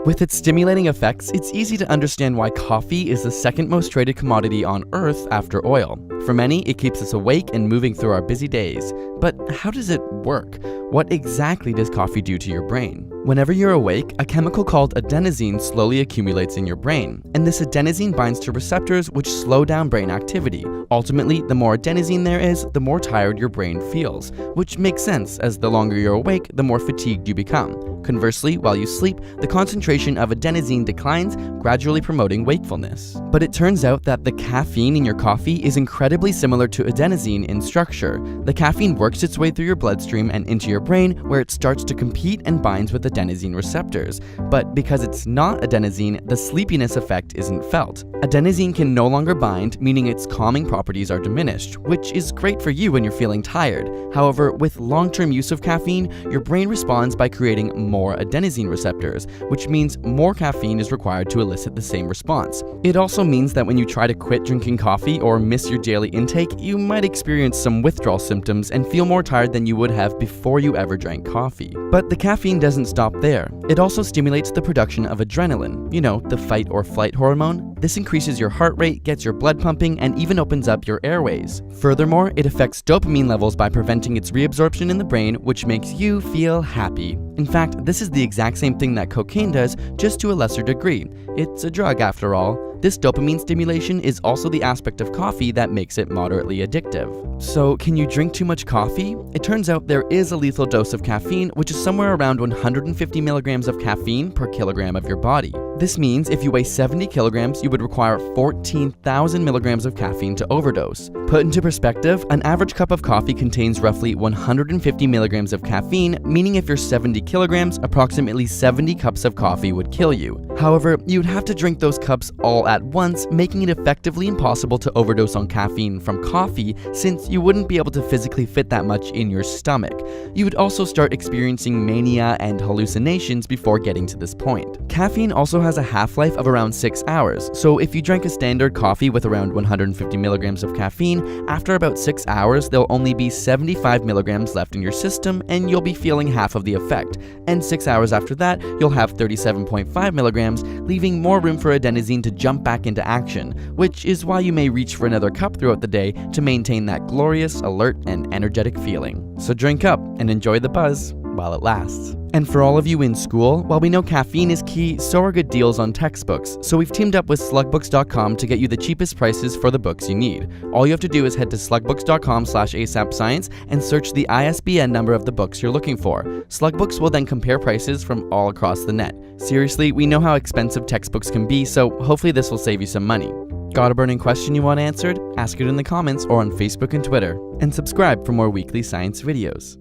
With its stimulating effects, it's easy to understand why coffee is the second most traded commodity on Earth after oil. For many, it keeps us awake and moving through our busy days. But how does it work? What exactly does coffee do to your brain? Whenever you're awake, a chemical called adenosine slowly accumulates in your brain, and this adenosine binds to receptors which slow down brain activity. Ultimately, the more adenosine there is, the more tired your brain feels, which makes sense as the longer you're awake, the more fatigued you become. Conversely, while you sleep, the concentration of adenosine declines, gradually promoting wakefulness. But it turns out that the caffeine in your coffee is incredibly similar to adenosine in structure. The caffeine works its way through your bloodstream and into your brain, where it starts to compete and binds with adenosine receptors. But because it's not adenosine, the sleepiness effect isn't felt. Adenosine can no longer bind, meaning its calming properties are diminished, which is great for you when you're feeling tired. However, with long-term use of caffeine, your brain responds by creating more adenosine receptors, which means more caffeine is required to elicit the same response. It also means that when you try to quit drinking coffee or miss your daily intake, you might experience some withdrawal symptoms and feel more tired than you would have before you ever drank coffee. But the caffeine doesn't stop there. It also stimulates the production of adrenaline, you know, the fight or flight hormone. This increases your heart rate, gets your blood pumping, and even opens up your airways. Furthermore, it affects dopamine levels by preventing its reabsorption in the brain, which makes you feel happy. In fact, this is the exact same thing that cocaine does, just to a lesser degree. It's a drug after all. This dopamine stimulation is also the aspect of coffee that makes it moderately addictive. So, can you drink too much coffee? It turns out there is a lethal dose of caffeine, which is somewhere around 150 milligrams of caffeine per kilogram of your body. This means if you weigh 70 kilograms, you would require 14,000 milligrams of caffeine to overdose. Put into perspective, an average cup of coffee contains roughly 150 milligrams of caffeine, meaning if you're 70 kilograms, approximately 70 cups of coffee would kill you. However, you'd have to drink those cups all at once, making it effectively impossible to overdose on caffeine from coffee, since you wouldn't be able to physically fit that much in your stomach. You would also start experiencing mania and hallucinations before getting to this point. Caffeine also has a half-life of around 6 hours, so if you drank a standard coffee with around 150 milligrams of caffeine, after about 6 hours there'll only be 75 milligrams left in your system and you'll be feeling half of the effect, and 6 hours after that you'll have 37.5 milligrams, leaving more room for adenosine to jump back into action, which is why you may reach for another cup throughout the day to maintain that glorious, alert, and energetic feeling. So drink up and enjoy the buzz while it lasts. And for all of you in school, while we know caffeine is key, so are good deals on textbooks. So we've teamed up with slugbooks.com to get you the cheapest prices for the books you need. All you have to do is head to slugbooks.com/AsapSCIENCE and search the ISBN number of the books you're looking for. Slugbooks will then compare prices from all across the net. Seriously, we know how expensive textbooks can be, so hopefully this will save you some money. Got a burning question you want answered? Ask it in the comments or on Facebook and Twitter. And subscribe for more weekly science videos.